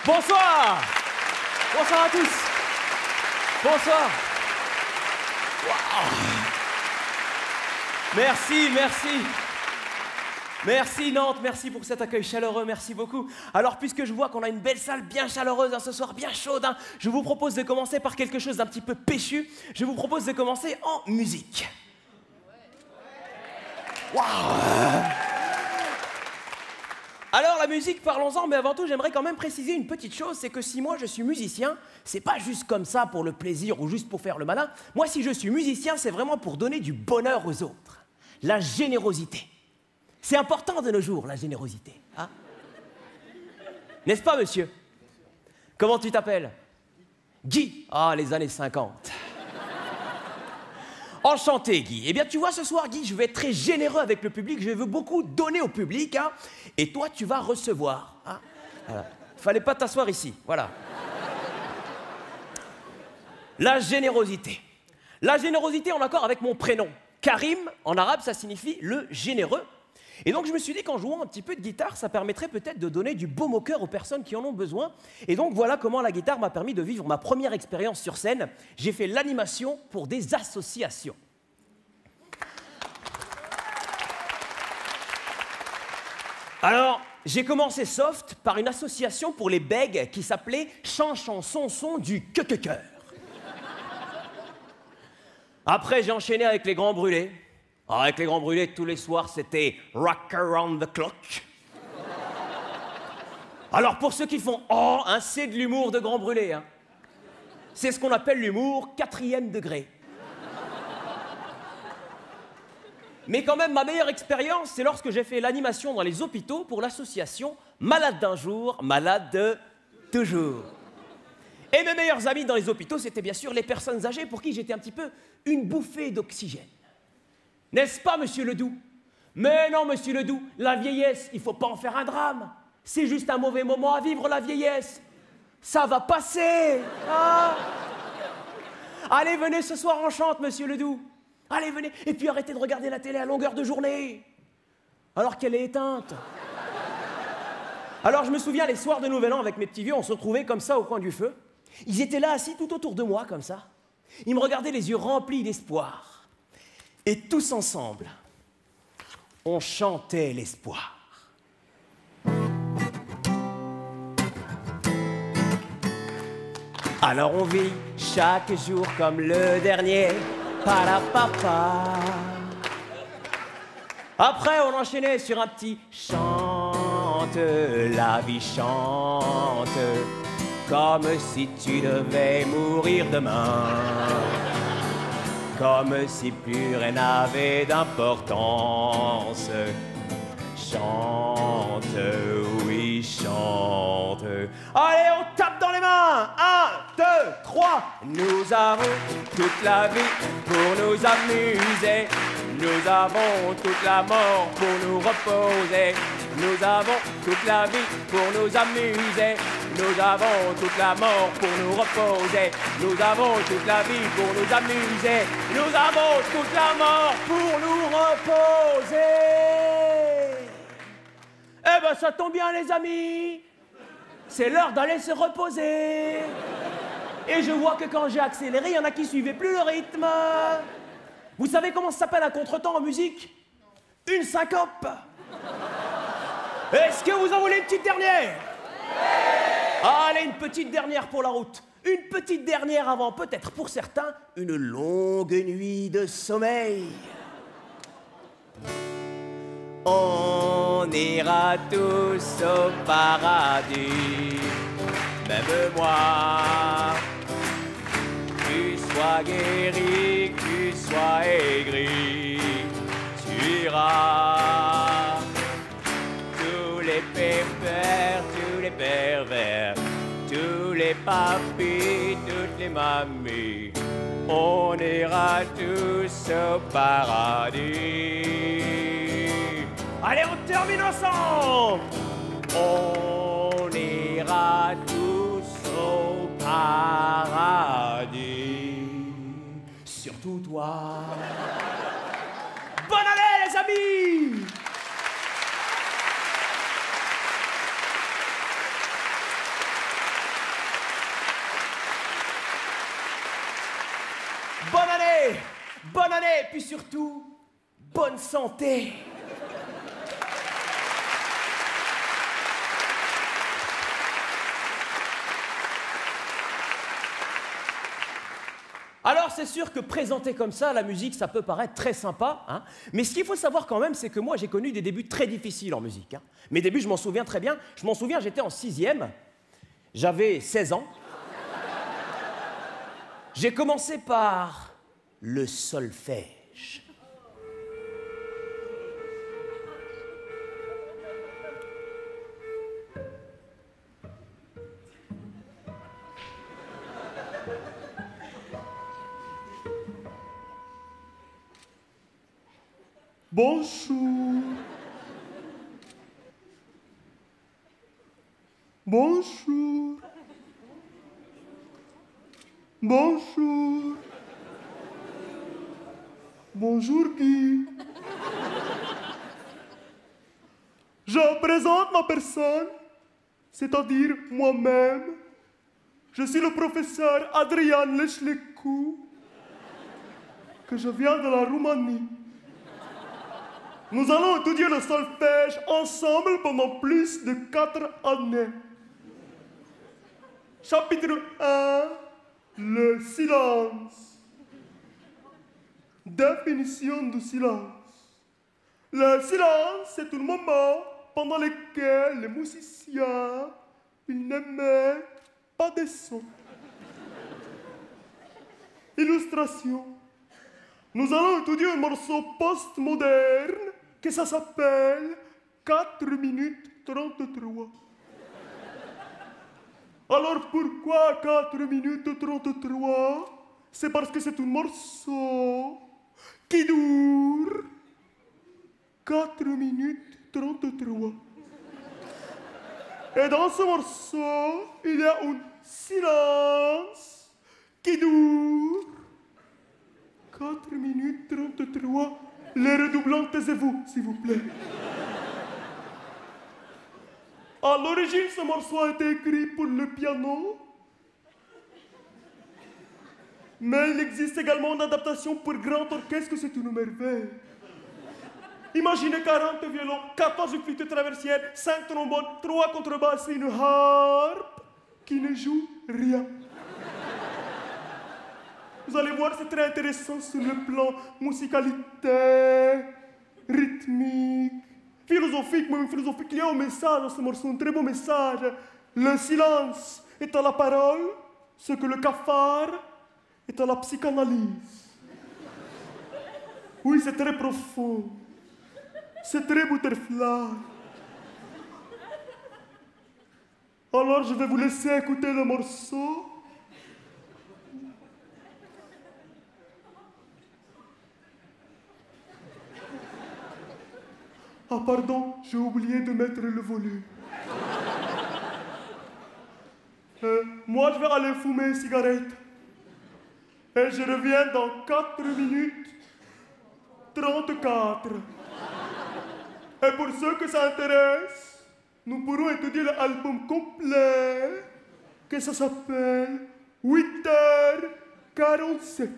Bonsoir. Bonsoir à tous. Bonsoir. Wow. Merci, merci. Merci Nantes, merci pour cet accueil chaleureux, merci beaucoup. Alors puisque je vois qu'on a une belle salle bien chaleureuse ce soir, bien chaude, je vous propose de commencer par quelque chose d'un petit peu péchu. Je vous propose de commencer en musique. Waouh! Alors la musique, parlons-en, mais avant tout j'aimerais quand même préciser une petite chose, c'est que si moi je suis musicien, c'est pas juste comme ça pour le plaisir ou juste pour faire le malin. Moi si je suis musicien, c'est vraiment pour donner du bonheur aux autres. La générosité. C'est important de nos jours, la générosité. Hein? N'est-ce pas, monsieur? Comment tu t'appelles? Guy. Ah, les années 50. Enchanté, Guy. Eh bien, tu vois, ce soir, Guy, je vais être très généreux avec le public. Je veux beaucoup donner au public. Hein, et toi, tu vas recevoir. Hein, voilà. Fallait pas t'asseoir ici. Voilà. La générosité. La générosité en accord avec mon prénom. Karim, en arabe, ça signifie le généreux. Et donc je me suis dit qu'en jouant un petit peu de guitare, ça permettrait peut-être de donner du baume au cœur aux personnes qui en ont besoin. Et donc voilà comment la guitare m'a permis de vivre ma première expérience sur scène. J'ai fait l'animation pour des associations. Alors, j'ai commencé soft par une association pour les bègues qui s'appelait Chanson du Cœur. Après, j'ai enchaîné avec les Grands Brûlés. Alors, avec les Grands Brûlés, tous les soirs, c'était Rock Around the Clock. Alors, pour ceux qui font « Oh hein, », c'est de l'humour de Grands Brûlés. Hein. C'est ce qu'on appelle l'humour 4e degré. Mais quand même, ma meilleure expérience, c'est lorsque j'ai fait l'animation dans les hôpitaux pour l'association Malade d'un jour, malade de toujours. Et mes meilleurs amis dans les hôpitaux, c'était bien sûr les personnes âgées pour qui j'étais un petit peu une bouffée d'oxygène. N'est-ce pas, monsieur Ledoux? Mais non, monsieur Ledoux, la vieillesse, il ne faut pas en faire un drame. C'est juste un mauvais moment à vivre, la vieillesse. Ça va passer. Hein? Allez, venez ce soir, on chante, monsieur Ledoux. Allez, venez. Et puis arrêtez de regarder la télé à longueur de journée, alors qu'elle est éteinte. Alors, je me souviens, les soirs de Nouvel An, avec mes petits vieux, on se retrouvait comme ça au coin du feu. Ils étaient là, assis tout autour de moi, comme ça. Ils me regardaient les yeux remplis d'espoir. Et tous ensemble, on chantait l'espoir. Alors on vit chaque jour comme le dernier, parapapa. Après on enchaînait sur un petit chante, la vie chante, comme si tu devais mourir demain. Comme si plus rien n'avait d'importance. Chante, oui, chante. Allez, on tape dans les mains. 1, 2, 3. Nous avons toute la vie pour nous amuser. Nous avons toute la mort pour nous reposer. Nous avons toute la vie pour nous amuser. Nous avons toute la mort pour nous reposer. Nous avons toute la vie pour nous amuser. Nous avons toute la mort pour nous reposer. Eh ben ça tombe bien les amis. C'est l'heure d'aller se reposer. Et je vois que quand j'ai accéléré, il y en a qui suivaient plus le rythme. Vous savez comment ça s'appelle un contretemps en musique? Une syncope. Est-ce que vous en voulez une petite dernière? Allez, une petite dernière pour la route. Une petite dernière avant, peut-être pour certains, une longue nuit de sommeil. On ira tous au paradis, même moi. Tu sois guéri, que tu sois aigri, tu iras. Tous les pépères, tous les pervers, tous les papis, toutes les mamies, on ira tous au paradis. Allez, on termine ensemble. On ira tous au paradis. Surtout toi. Bonne année, les amis! bonne année, puis surtout, bonne santé. Alors c'est sûr que présenter comme ça la musique, ça peut paraître très sympa, hein, mais ce qu'il faut savoir quand même, c'est que moi j'ai connu des débuts très difficiles en musique. Hein. Mes débuts, je m'en souviens très bien. Je m'en souviens, j'étais en 6e, j'avais 16 ans. J'ai commencé par le solfège. Bonjour. Bonjour. Bonjour. Bonjour Guy. Je présente ma personne, c'est-à-dire moi-même. Je suis le professeur Adrian Leșlecu, que je viens de la Roumanie. Nous allons étudier le solfège ensemble pendant plus de 4 années. Chapitre 1, le silence. Définition du silence. Le silence, c'est un moment pendant lequel les musiciens n'émettent pas de son. Illustration. Nous allons étudier un morceau post-moderne que ça s'appelle 4 minutes 33. Alors pourquoi 4 minutes 33? C'est parce que c'est un morceau qui dure 4 minutes 33. Et dans ce morceau, il y a un silence qui dure 4 minutes 33. Les redoublants, taisez-vous, s'il vous plaît. À l'origine, ce morceau a été écrit pour le piano. Mais il existe également une adaptation pour grand orchestre, c'est une merveille. Imaginez 40 violons, 14 flûtes traversières, 5 trombones, 3 contrebasses et une harpe qui ne joue rien. Vous allez voir, c'est très intéressant sur le plan musicalité, rythmique, philosophique, même philosophique. Il y a un message dans ce morceau, un très beau message. Le silence est à la parole, ce que le cafard est à la psychanalyse. Oui, c'est très profond. C'est très butterfly. Alors, je vais vous laisser écouter le morceau. Ah pardon, j'ai oublié de mettre le volume. Moi, je vais aller fumer une cigarette. Et je reviens dans 4 minutes 34. Et pour ceux que ça intéresse, nous pourrons étudier l'album complet, que ça s'appelle 8h47.